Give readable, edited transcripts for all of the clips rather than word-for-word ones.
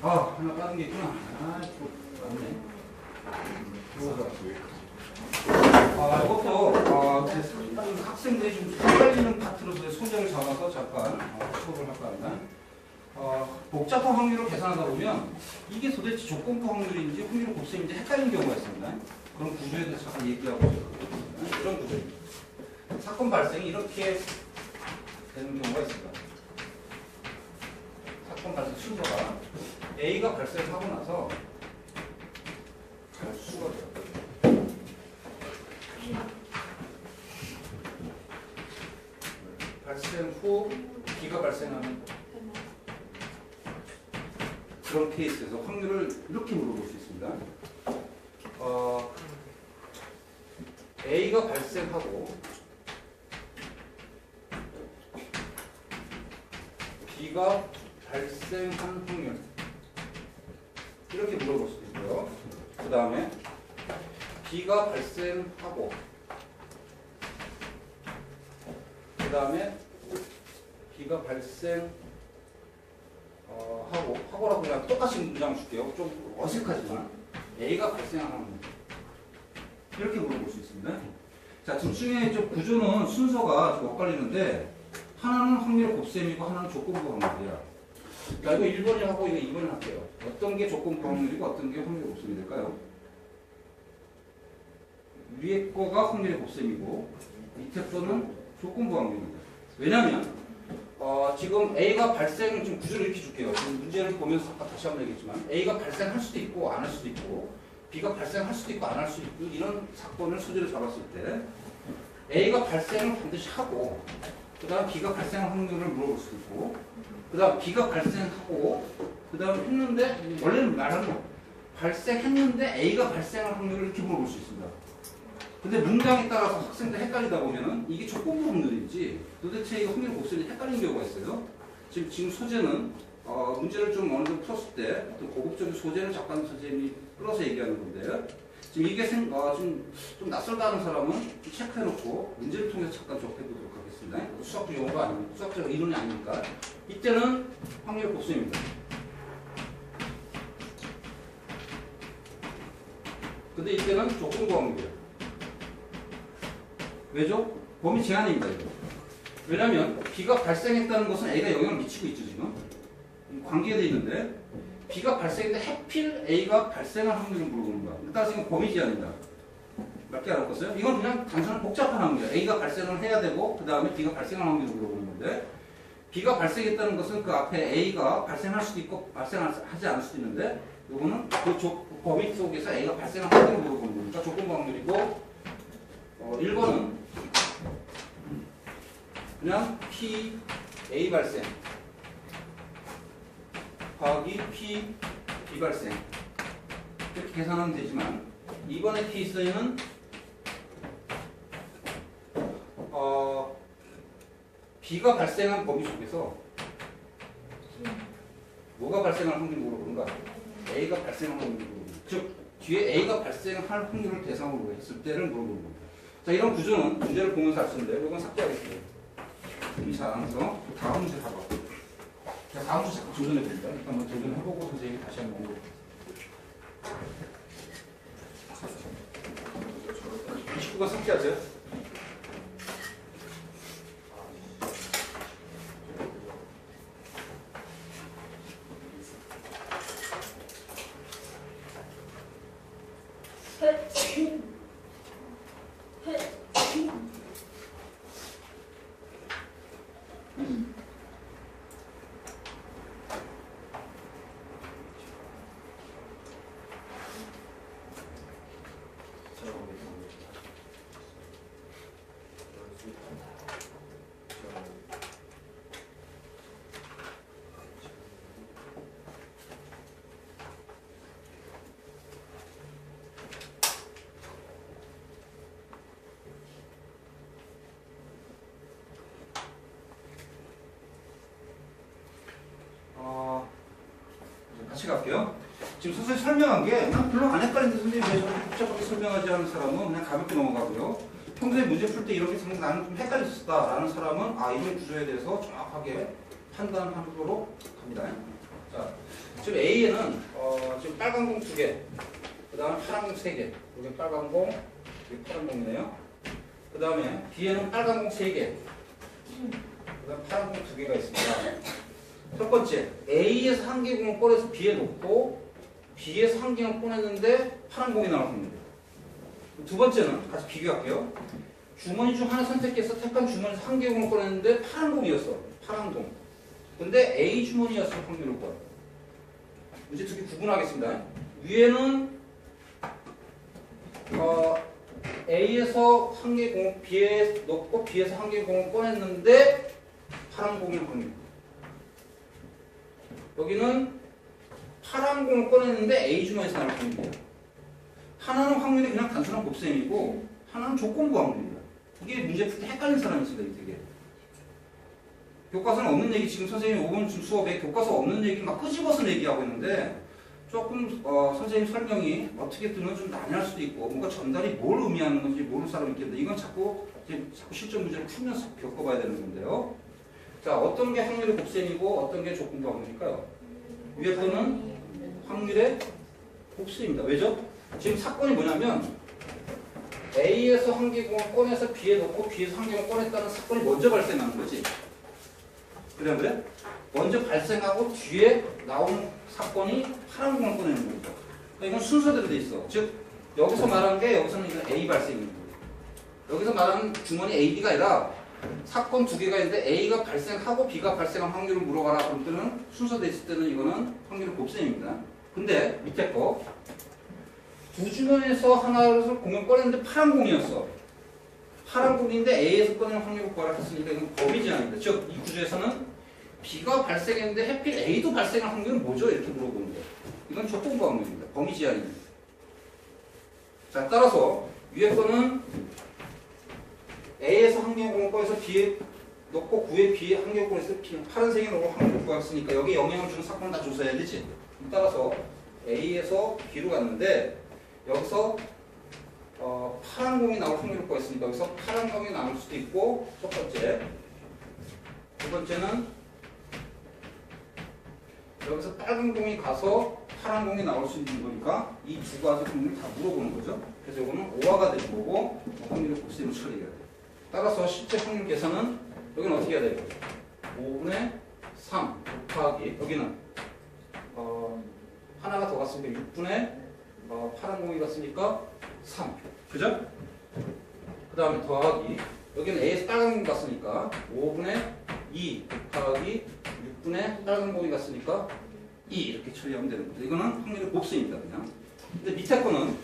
하나 빠진 게 있구나. 맞네. 이것도 학생들이 좀 헷갈리는 파트로서 소재를 잡아서 잠깐 수업을 할까 합니다. 복잡한 확률을 계산하다 보면 이게 도대체 조건부 확률인지 확률 곱셈인지 헷갈리는 경우가 있습니다. 그런 구조에 대해서 잠깐 얘기하고 있습니다. 이런 구조입니다. 사건 발생이 이렇게 되는 경우가 있습니다. 사건 발생 순서가 A가 발생하고 나서 수가 돼요. 발생 후 B가 발생하는 그런 케이스에서 확률을 이렇게 물어볼 수 있습니다. A가 발생하고 B가 발생한 확률 이렇게 물어볼 수도 있고요. 그 다음에 B가 발생하고 그 다음에 B가 하고라고 그냥 똑같이 문장 줄게요. 좀 어색하지만 A가 발생하는 확률 이렇게 물어볼 수 있습니다. 자, 둘 중에 좀 구조는 순서가 좀 엇갈리는데 하나는 확률 곱셈이고 하나는 조건부 확률이야. 자, 이거 1번을 하고 이거 2번을 할게요. 어떤 게 조건부 확률이고 어떤 게 확률 곱셈이 될까요? 위에 거가 확률의 곱셈이고 밑에 거는 조건부 확률입니다. 왜냐하면 지금 A가 발생 좀 구조를 이렇게 줄게요. 지금 문제를 보면서 아까 다시 한번 얘기했지만 A가 발생할 수도 있고 안 할 수도 있고 B가 발생할 수도 있고 안 할 수도 있고 이런 사건을 소재로 잡았을 때 A가 발생을 반드시 하고 그 다음 B가 발생할 확률을 물어볼 수도 있고 그 다음 B가 발생하고 그 다음 했는데 원래는 말하는 거 발생했는데 A가 발생할 확률을 이렇게 물어볼 수 있습니다. 근데 문장에 따라서 학생들 헷갈리다 보면은 이게 조건부 확률인지 도대체 이 확률 곱셈이 헷갈리는 경우가 있어요. 지금 소재는 문제를 좀 어느 정도 풀었을 때 어떤 고급적인 소재를 잠깐 선생님이 끌어서 얘기하는 건데 지금 이게 좀 낯설다 하는 사람은 체크해놓고 문제를 통해서 잠깐 접해보도록 하겠습니다. 수학적 용어가 아니고 수학적 이론이 아니니까 이때는 확률 곱셈입니다. 근데 이때는 조건부 확률이에요. 왜죠? 범위 제한입니다. 이거. 왜냐하면 B가 발생했다는 것은 A가 영향을 미치고 있죠. 지금 관계되어 있는데 B가 발생했는데 하필 A가 발생할 확률을 물어보는 거야. 따라서 이건 범위 제한이다. 맞게 알아봤어요? 이건 그냥 단순한 복잡한 확률이야. A가 발생을 해야 되고 그 다음에 B가 발생할 확률을 물어보는 건데 B가 발생했다는 것은 그 앞에 A가 발생할 수도 있고 발생하지 않을 수도 있는데 이거는 그 범위 속에서 A가 발생할 확률을 물어보는 거니까 조건부 확률이고 1번은 그냥 P, A 발생 더하기 P, B 발생 이렇게 계산하면 되지만 이번의 케이스에는 B가 발생한 범위 속에서 뭐가 발생할 확률을 물어보는가? A가 발생할 확률을 물어보는 거예요. 즉 뒤에 A가 발생할 확률을 대상으로 했을 때를 물어보는 겁니다. 자, 이런 구조는 문제를 보면서 할 수 있는데 이건 삭제하겠습니다. 이 사항에서 다음 문제 가봐. 자, 다음 문제 자꾸 조정해 봅니다. 일단 한번 조정해보고 선생님이 다시 한번 보고. 29번 삭제하세요. 같이 갈게요. 지금 선생님 설명한 게 난 별로 안 헷갈리는데 선생님 왜 저렇게 복잡하게 설명하지 않은 사람은 그냥 가볍게 넘어가고요. 평소에 문제 풀 때 이렇게 생각 나는 좀 헷갈렸었다라는 사람은 이런 구조에 대해서 정확하게 판단하도록 합니다. 자, 지금 A에는 지금 빨간 공 2개, 그 다음에 파란 공 3개. 여기 빨간 공, 여기 파란 공이네요. 그 다음에 B에는 빨간 공 3개, 그 다음에 파란 공 2개가 있습니다. 첫 번째, A에서 한 개 공을 꺼내서 B에 놓고 B에서 한 개를 꺼냈는데 파란 공이 나왔습니다. 두 번째는 같이 비교할게요. 주머니 중 하나 선택해서 택한 주머니에서 한 개 공을 꺼냈는데 파란 공이었어. 파란 공. 근데 A 주머니였을 확률을 구해요. 이제 두 개 구분하겠습니다. 위에는 A에서 한 개 공을 B에 넣고 B에서 한 개 공을 꺼냈는데 파란 공일 확률. 여기는 파란 공을 꺼냈는데 A 주머니에서 나올 확률입니다. 하나는 확률이 그냥 단순한 곱셈이고 하나는 조건부 확률입니다. 이게 문제 풀 때 헷갈리는 사람이 있습니다. 되게. 교과서는 없는 얘기, 지금 선생님이 5분 수업에 교과서 없는 얘기 막 끄집어서 얘기하고 있는데 조금 선생님 설명이 어떻게 뜨면 좀 난해할 수도 있고 뭔가 전달이 뭘 의미하는 건지 모르는 사람이 있겠는데 이건 자꾸 실전 문제를 풀면서 겪어봐야 되는 건데요. 자, 어떤 게 확률의 곱셈이고 어떤 게 조건부 확률일까요? 위에 거는 확률의 곱셈입니다. 왜죠? 지금 사건이 뭐냐면 A에서 한 개 공을 꺼내서 B에 넣고 B에서 한 개를 꺼냈다는 사건이 먼저 발생하는 거지. 그래 안 그래? 먼저 발생하고 뒤에 나온 사건이 파란 공을 꺼내는 거죠. 그러니까 이건 순서대로 돼 있어. 즉 여기서 말하는 게 여기서는 이건 A 발생입니다. 여기서 말하는 주머니 A, B가 아니라 사건 두 개가 있는데 A가 발생하고 B가 발생한 확률을 물어봐라. 그럴 때는 순서돼 있을 때는 이거는 확률의 곱셈입니다. 근데 밑에 거 두 주머니에서 하나를 공을 꺼냈는데 파란 공이었어. 파란 공인데 A에서 꺼내는 확률을 구하라 했으니까 이건 범위 제한입니다. 즉 이 구조에서는 B가 발생했는데 하필 A도 발생할 확률은 뭐죠? 이렇게 물어보는 거예요. 이건 조건부 확률입니다. 범위 제한입니다. 자, 따라서 위에 거는 A에서 한 개 공을 꺼내서 B에 넣고 9에 B에 한 개 꺼내서 파란색에 넣고 확률을 구했으니까 여기 영향을 주는 사건을 다 조사해야 되지. 따라서 A에서 B로 갔는데 여기서 파란 공이 나올 확률을 구했으니까 여기서 파란 공이 나올 수도 있고 첫 번째, 두 번째는 여기서 빨간 공이 가서 파란 공이 나올 수 있는 거니까 이 두 가지 확률을 다 물어보는 거죠. 그래서 이거는 5화가 되는 거고 확률을 곱셈으로 처리해야 돼요. 따라서 실제 확률 계산은 여기는 어떻게 해야 돼요? 5분의 3 곱하기 여기는 하나가 더 갔으니까 6분의 파란 공이 갔으니까 3. 그죠? 그 다음에 더하기 여기는 A에서 빨간 공이 갔으니까 5분의 2 곱하기 6분의 빨간 공이 갔으니까 2 이렇게 처리하면 되는 거죠. 이거는 확률의 곱셈입니다. 그냥. 근데 밑에 거는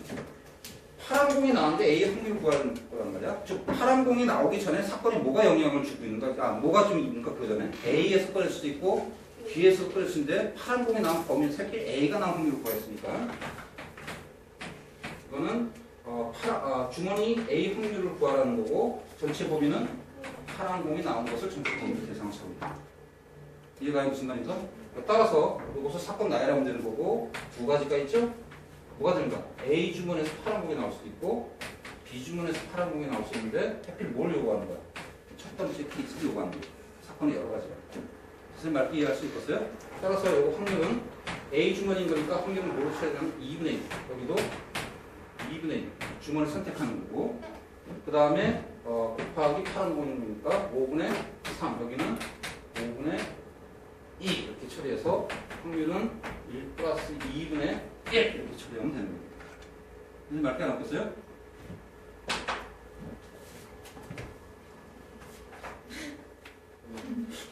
파란 공이 나왔는데 A의 확률을 구하는 거란 말이야. 즉 파란 공이 나오기 전에 사건이 뭐가 영향을 주고 있는가? 뭐가 좀 있는가 그 전에 A에서 꺼낼 수도 있고 B에서 꺼낼 수 있는데 파란 공이 나온 범위는 새끼 A가 나온 확률을 구했으니까 이거는 주머니 A 확률을 구하라는 거고 전체 범위는 파란 공이 나온 것을 전체 범위 대상으로 잡습니다. 이해가 무슨 말인가? 따라서 이것을 사건 나열하면 되는 거고 두 가지가 있죠? 뭐가 되는가? A 주문에서 파란 공이 나올 수도 있고 B 주문에서 파란 공이 나올 수 있는데 하필 뭘 요구하는 거야? 첫 번째 케이스를 요구하는 거야. 사건이 여러 가지야. 선생님 말 이해할 수 있겠어요? 따라서 이거 확률은 A 주머니인 거니까 확률은 뭐로 처리하면 2분의 1. 여기도 2분의 1. 주머니를 선택하는 거고 그 다음에 곱하기 파란 공인 거니까 5분의 3. 여기는 5분의 2 이렇게 처리해서 확률은 1 플러스 2분의 1 이렇게 처리하면 되는 겁니다. 선생님 말 깨어났겠어요?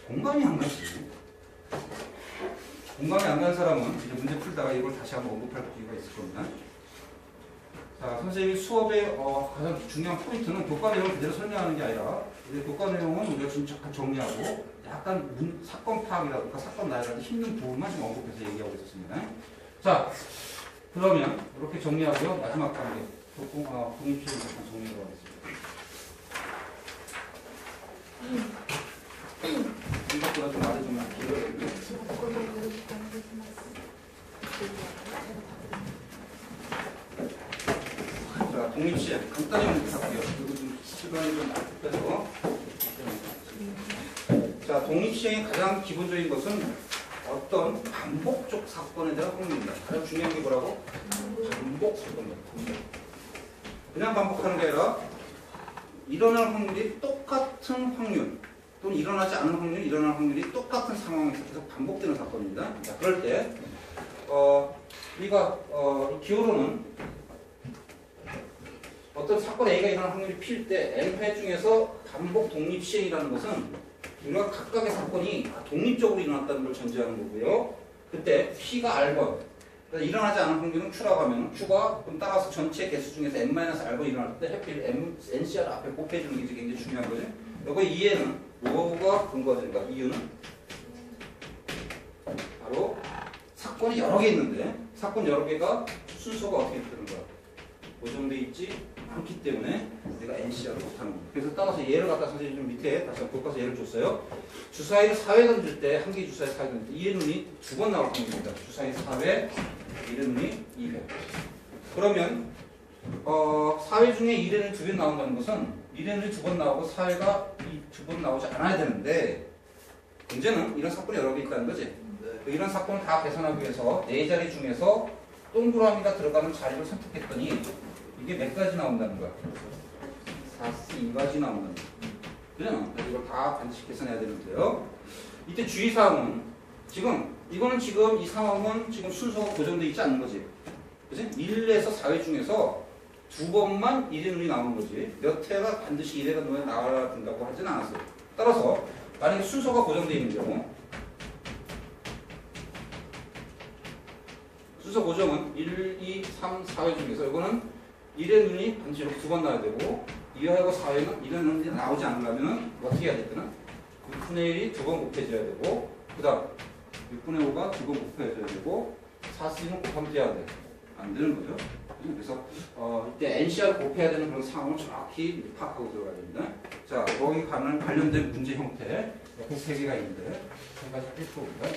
공감이 안 가지. 공감이 안 가는 사람은 이제 문제 풀다가 이걸 다시 한번 언급할 기회가 있을 겁니다. 자, 선생님이 수업의 가장 중요한 포인트는 교과 내용을 그대로 설명하는 게 아니라 이제 교과 내용은 우리가 좀 잠깐 정리하고 약간 사건 파악이라든가 사건 나열하는 힘든 부분만 좀 언급해서 얘기하고 있었습니다. 자, 그러면 이렇게 정리하고요. 마지막 단계 독립시험을 잠깐 정리하고 하겠습니다. 생각보다 좀 말이 좀 길어요. 자, 독립시험 간단히 언급할게요. 그리고 좀 시간이 좀 급해서. 자, 독립시험의 가장 기본적인 것은 어떤 반복적 사건에 대한 확률입니다. 가장 중요한 게 뭐라고? 반복 사건입니다. 그냥 반복하는 게 아니라 일어날 확률이 똑같은 확률 또는 일어나지 않는 확률, 일어날 확률이 똑같은 상황에서 계속 반복되는 사건입니다. 자, 그럴 때 우리가 이 기호로는 어떤 사건 A가 일어날 확률이 P일 때 N회 중에서 반복 독립 시행이라는 것은 우리가 각각의 사건이 독립적으로 일어났다는 걸 전제하는 거고요. 그때 P가 R번, 그러니까 일어나지 않은 확률은 Q라고 하면 Q가 그럼 따라서 전체 개수 중에서 N-R번 일어날 때 해필 NCR 앞에 곱해주는 게 굉장히 중요한 거죠. 여기 이해는 뭐가 근거가 이유는 바로 사건이 여러 개 있는데 사건 여러 개가 순서가 어떻게 되는 거야? 고정돼 있지 않기 때문에 내가 NCR을 못하는 거예요. 그래서 따라서 예를 갖다 선생님이 좀 밑에 다시 한번 교과서 예를 줬어요. 주사위를 4회 던질 때 한 개의 주사위 4회 던질 때 1의 눈이 2번 나올 확률입니다. 주사위 4회, 1의 눈이 2회. 그러면 4회 중에 1의 눈이 2번 나온다는 것은 1의 눈이 2번 나오고 4회가 2번 나오지 않아야 되는데 문제는 이런 사건이 여러 개 있다는 거지. 이런 사건을 다 계산하기 위해서 4자리 중에서 동그라미가 들어가는 자리를 선택했더니 이게 몇 가지 나온다는 거야? 4C 2가지 나온다는 거야. 그죠? 그래서 이걸 다 반드시 계산해야 되는데요. 이때 주의사항은 이거는 지금 이 상황은 지금 순서가 고정되어 있지 않는 거지. 그지? 1에서 4회 중에서 2번만 1의 눈이 나오는 거지. 몇 회가 반드시 1회가 눈에 나와야 된다고 하진 않았어요. 따라서 만약에 순서가 고정되어 있는 경우 순서 고정은 1, 2, 3, 4회 중에서 이거는 1의 눈이 반드시 이렇게 2번 나와야 되고 2회하고 4회는 1의 눈이 나오지 않으려면 어떻게 해야 되나? 6분의 1이 2번 곱해져야 되고 그 다음 6분의 5가 2번 곱해져야 되고 4C는 곱하면 돼야 돼. 안 되는 거죠. 그래서 이때 NCR 곱해야 되는 그런 상황을 정확히 파악하고 들어가야 됩니다. 자, 거기 관련된 문제 형태 그 3개가 있는데 3가지 필수입니다.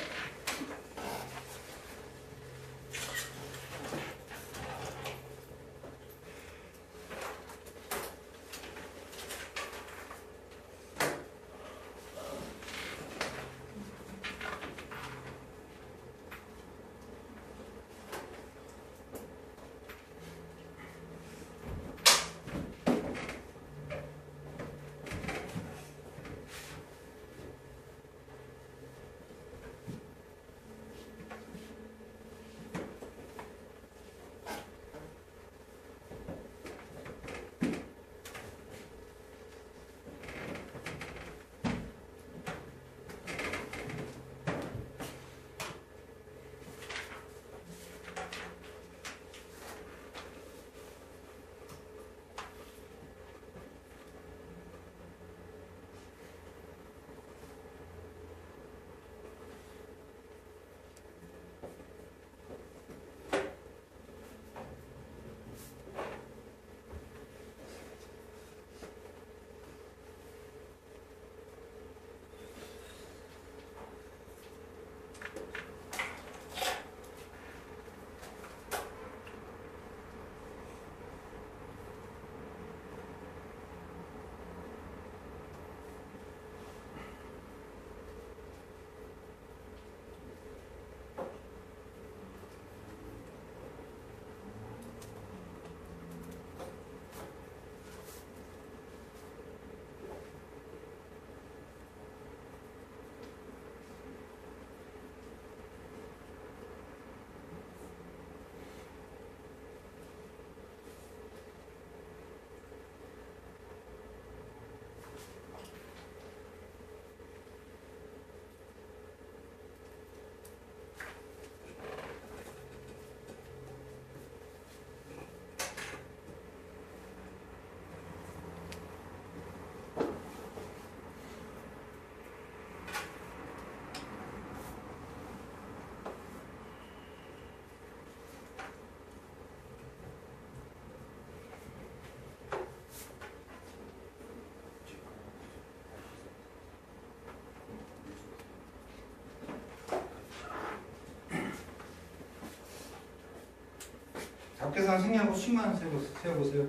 답계산 생략하고 수만 세워보세요.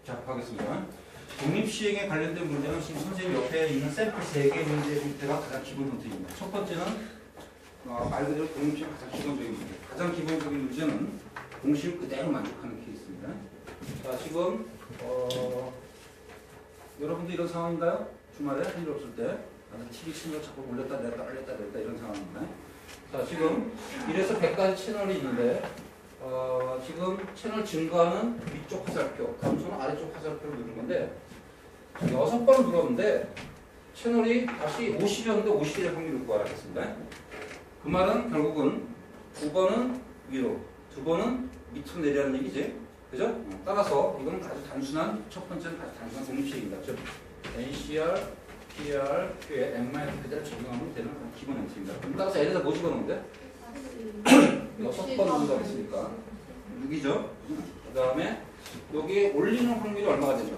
자, 가겠습니다. 독립시행에 관련된 문제는 지금 선생님 옆에 있는 샘플 3개 문제가 가장 기본 문제입니다. 첫 번째는 말 그대로 독립시행 가장 기본적인 문제. 가장 기본적인 문제는 공식을 그대로 만족하는 케이스입니다. 자, 지금 여러분도 이런 상황인가요? 주말에 할 일 없을 때 나는 TV 채널 자꾸 올렸다 내렸다 올렸다 내렸다 이런 상황입니다. 자, 지금 1에서 100까지 채널이 있는데 지금 채널 증가는 위쪽 화살표, 감소는 아래쪽 화살표를 누른 건데 6번을 눌렀는데 채널이 다시 50이었는데 51의 확률을 구하라겠습니다. 그 말은 결국은 9번은 위로, 2번은 밑으로 내리라는 얘기지. 그죠? 따라서 이건 아주 단순한, 첫 번째는 아주 단순한 독립시행입니다. 즉 NCR, PR, Q에 M- 그대로 적용하면 되는 기본 행태입니다. 그럼 따라서 L에다 뭐 집어넣는데? 6번 누른다고 했으니까 6이죠. 그 다음에 여기에 올리는 확률이 얼마가 되죠?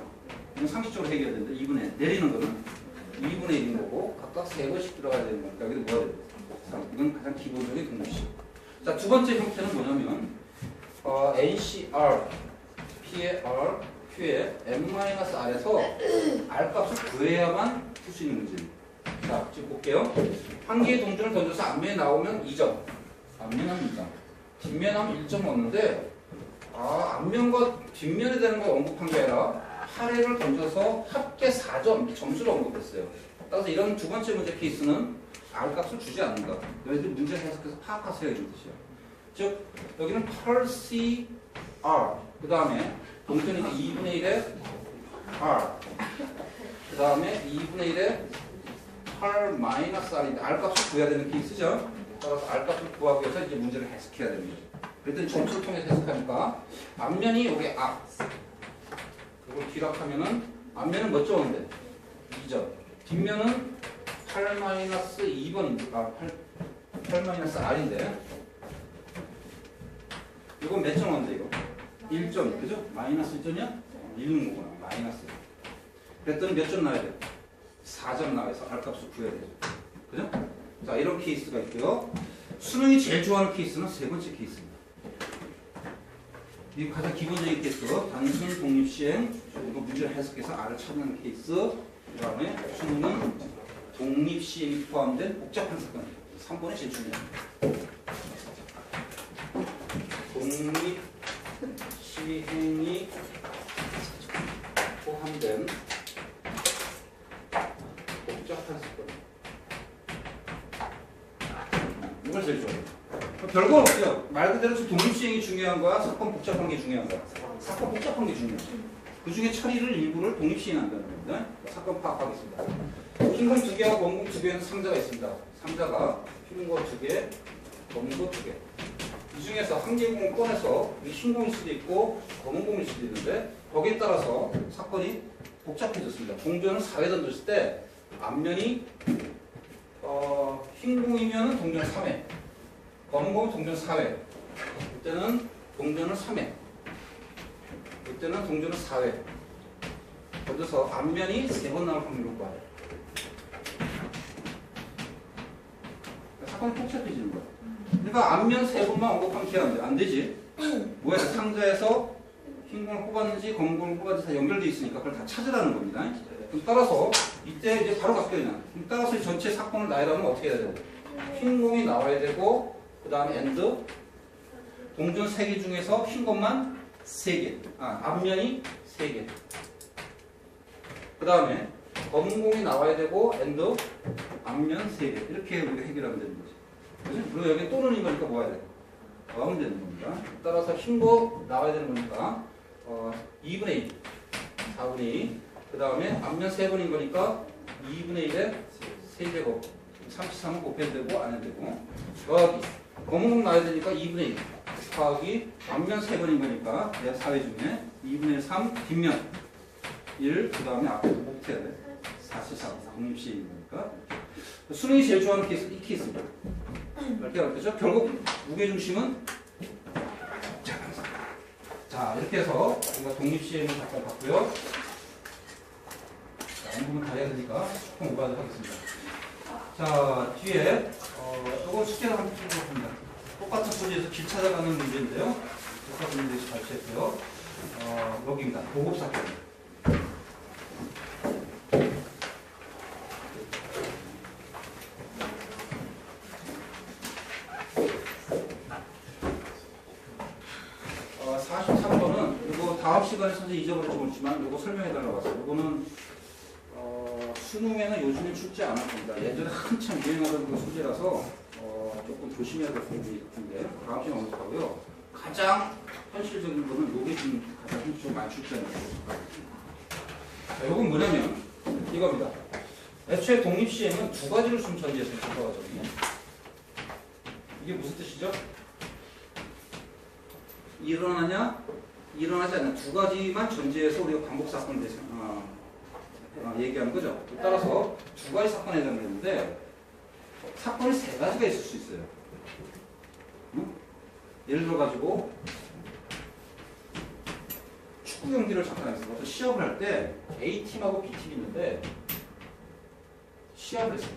이건 상식적으로 해결되는데 2분의 내리는 거는 2분의 1인 거고 각각 3번씩 들어가야 되는 거니까 여기도 뭐가 돼요? 3. 이건 가장 기본적인 독립식. 자, 두 번째 형태는 뭐냐면 NCR, PR, Q에 M-R에서 R 값을 구해야만 풀 수 있는 문제입니다. 자, 지금 볼게요. 한 개의 동전을 던져서 앞면에 나오면 2점, 앞면 하면 2점, 뒷면 하면 1점 얻는데 앞면과 뒷면에 대한 걸 언급한 게 아니라 8회를 던져서 합계 4점 점수를 언급했어요. 따라서 이런 두 번째 문제 케이스는 R 값을 주지 않는다. 너희들 문제 해석해서 파악하세요 이런 뜻이야. 즉 여기는 8CR 그 다음에 동전이 2분의 1의 R 그 다음에 2분의 1의 8-R인데 R 값을 구해야 되는 케이스죠. 따라서 R 값을 구하기 위해서 이제 문제를 해석해야 됩니다. 그랬더니 점수를 통해서 해석하니까 앞면이 여기 앞 이걸 기락하면은 앞면은 몇 점인데? 2점. 뒷면은 8-2번인데 8-R인데 이건 몇 점인데 이거? 1점 그죠? 마이너스 1점이야? 잃는 거구나. 마이너스. 그랬더니 몇 점 나와야 돼? 4점 나와서 R 값을 구해야 되죠. 그죠? 자, 이런 케이스가 있고요. 수능이 제일 좋아하는 케이스는 세 번째 케이스입니다. 이 가장 기본적인 케이스, 단순 독립시행, 이거 문제를 해석해서 R을 찾는 케이스, 그 다음에 수능은 독립시행이 포함된 복잡한 사건, 3번이 제일 중요합니다. 독립시행이 포함된 복잡한 사건. 이걸 제일 좋아해요. 별건 없어요. 말 그대로 독립시행이 중요한 거야? 사건 복잡한 게 중요한 거야? 사건 복잡한 게 중요해요. 그 중에 처리를 일부를 독립시행한다는 겁니다. 사건 파악하겠습니다. 흰공 2개와 검공 2개는 상자가 있습니다. 상자가 흰공 2개, 검공 2개. 이 중에서 한 개의 공을 꺼내서 흰공일 수도 있고 검은 공일 수도 있는데 거기에 따라서 사건이 복잡해졌습니다. 동전을 4회 던졌을 때 앞면이 흰공이면 동전 3회, 검은 공은 동전 4회. 이때는 동전을 3회. 이때는 동전을 4회. 던져서 앞면이 3번 나올 확률을 구하래. 사건이 복잡해지는 거야. 그러니까 앞면 3번만 언급하면 기억 안 돼. 안 되지. 뭐야? 상자에서 흰공을 뽑았는지 검은 공을 뽑았는지 다 연결되어 있으니까 그걸 다 찾으라는 겁니다. 그럼 따라서 이때 이제 바로 바뀌어야 되나? 그럼 따라서 이 전체 사건을 나열하면 어떻게 해야 돼요? 흰공이 나와야 되고 그 다음에 엔드 동전 3개 중에서 흰공만 3개 앞면이 3개 그 다음에 검은 공이 나와야 되고 엔드 앞면 3개 이렇게 우리가 해결하면 되는 거지. 그리고 여기 또 넣는 거니까 뭐 해야 돼? 더하면 되는 겁니다. 따라서 흰거 나와야 되는 거니까 2분의 1 4분의 2 그 다음에 앞면 3번인 거니까 2분의 1에 3제곱 33은 곱해도 되고 안 해도 되고 더하기 검은 공 나와야 되니까 2분의 1 더하기 앞면 3번인 거니까 내가 4회 중에 2분의 3 뒷면 1 그 다음에 앞에도 곱해야 돼 44 독립시행인 거니까 수능이 제일 좋아하는 케이스 이 케이스입니다. 이렇게 알겠죠? 결국 무게중심은 자 이렇게 해서 우리가 독립시행을 잠깐 봤고요. 자, 부분 다 해야 되니까 조금 오가도록 하겠습니다. 자 뒤에 조금 숙제를 한번 해보겠습니다. 똑같은 소리에서 길 찾아가는 문제인데요. 똑같은 문제에서 발표했고요. 여기입니다. 보급 사건. 어, 43번은 이거 다음 시간에 선생님 잊어버릴지 모르지만 이거 설명해달라고 왔어요. 이거는 수능에는 요즘에 출제 안 할 겁니다. 예전에 한참 유행하던 그 소재라서 조금 조심해야 될 부분이 같은데 다음 시간에 언급하고요. 가장 현실적인 거는 이게 좀 가장 현실적으로 많이 출제하는 거예요. 자, 이건 뭐냐면 이겁니다. 애초에 독립시행은 두 가지로 좀 전제해서 들어가거든요. 이게 무슨 뜻이죠? 일어나냐, 일어나지 않냐 두 가지만 전제해서 우리가 반복 사건을 얘기하는 거죠. 따라서 두 가지 사건에 해당되는데 사건이 세 가지가 있을 수 있어요. 응? 예를 들어 가지고 축구 경기를 잠깐 했어요. 어떤 시합을 할 때 A팀하고 B팀이 있는데 시합을 했어요.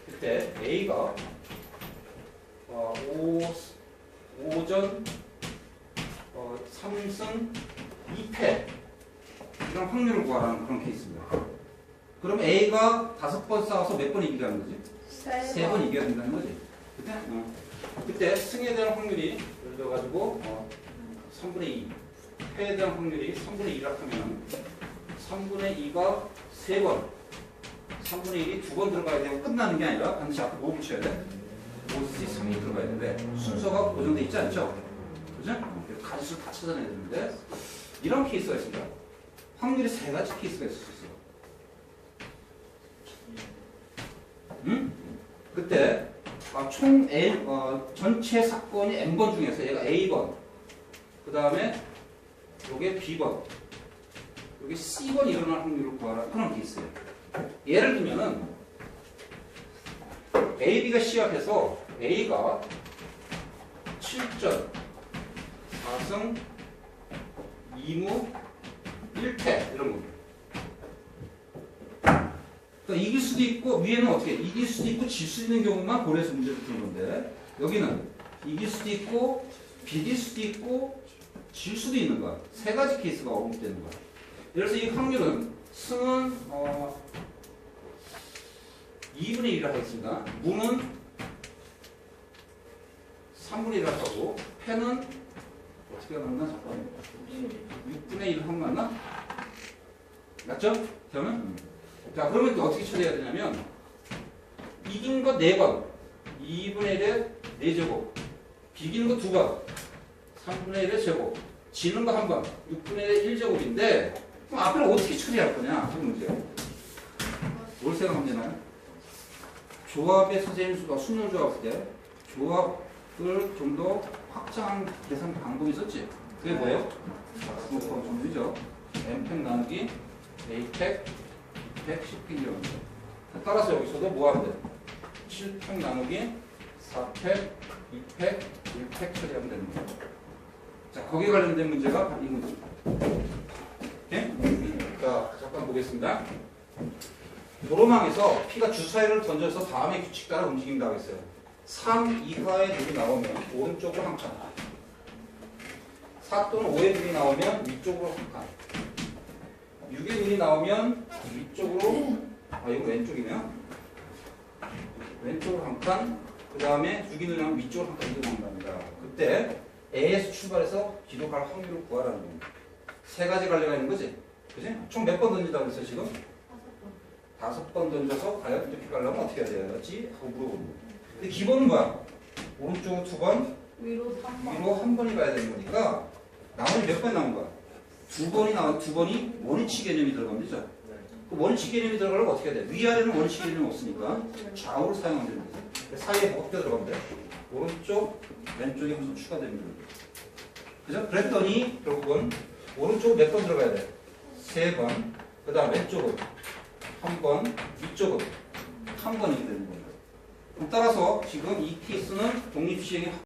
그때 A가 5전 3승 2패 이런 확률을 구하라는 그런 케이스입니다. 그럼 A가 5번 싸워서 몇 번 이기게 하는 거지? 3번 이겨야 된다는 거지. 그때 승에 대한 확률이 예를 들어가지고 3분의 2 패에 대한 확률이 3분의 2라 하면 3분의 2가 3번 3분의 1이 2번 들어가야 되고 끝나는 게 아니라 반드시 앞에 뭐 붙여야 돼? 5C 3이 들어가야 되는데 순서가 고정되어 있지 않죠? 그죠? 가지수를 다 찾아내야 되는데 이런 케이스가 있습니다. 확률이 세 가지 케이스가 있을 수 있어요. 응? 그때 총 N, 전체 사건이 N번 중에서 얘가 A번, 그 다음에 요게 B번, 요게 C번 일어날 확률을 구하라 그런 케이스예요. 예를 들면은 A, B가 시합해서 A가 7전 4승 2무 1패 이런 겁니다. 그러니까 이길 수도 있고 위에는 어떻게 이길 수도 있고 질 수 있는 경우만 고려해서 문제를 푸는 건데 여기는 이길 수도 있고 비길 수도 있고 질 수도 있는 거야. 세 가지 케이스가 언급되는 거야. 그래서 이 확률은 승은 2분의 1을 하겠습니다. 무는 3분의 1을 하고 패는 어떻게 맞나? 잠깐만. 6분의 1 하면 맞나? 맞죠? 그러면? 자, 그러면 또 어떻게 처리해야 되냐면 이긴 거 4번 2분의 1의 4제곱 비기는 거 2번 3분의 1의 제곱 지는 거 1번 6분의 1의 1제곱인데 그럼 앞에는 어떻게 처리할 거냐? 그 문제예요. 뭘 생각하면 되나요? 조합의 선생님 수능 조합 때 조합을 좀 더 확장한 계산 방법이 있었지? 그게 뭐예요? 정리죠. M팩 나누기 A팩 110kg. 따라서 여기서도 뭐 하면 돼? 7팩 나누기 4팩, 2팩, 1팩 처리하면 되는 거예요. 자, 거기에 관련된 문제가 바로 이 문제입니다. 네? 자, 잠깐 보겠습니다. 도로망에서 P가 주사위를 던져서 다음의 규칙 따라 움직인다고 했어요. 3 이하의 눈이 나오면 오른쪽으로 한 칸. 4 또는 5의 눈이 나오면 위쪽으로 한 칸. 6의 눈이 나오면 위쪽으로, 이거 왼쪽이네요. 왼쪽으로 한 칸, 그 다음에 6의 눈이 나오면 위쪽으로 한 칸 이동한답니다. 그때 A에서 출발해서 B로 갈 확률을 구하라는 겁니다. 세 가지 관리가 있는 거지? 그지? 총 몇 번 던진다고 그랬어요, 지금? 5번 던져서 과연 이렇게 가려면 어떻게 해야 되지? 하고 물어보는 거예요. 근데 기본은 뭐야? 오른쪽으로 2번, 위로 1번이 가야 되는 거니까 나머지 몇 번이 나온 거야? 2번이 나와, 2번이 원위치 개념이 들어가면 되죠? 그 원위치 개념이 들어가려면 어떻게 해야 돼? 위아래는 원위치 개념이 없으니까 좌우를 사용하면 되는 거죠. 사이에 뭐가 들어가면 돼? 오른쪽, 왼쪽이 항상 추가됩니다. 그죠? 그랬더니 결국은 오른쪽 몇 번 들어가야 돼? 3번. 그 다음 왼쪽은 1번, 위쪽은 1번이 되는 거예요. 따라서 지금 이 케이스는 독립시행의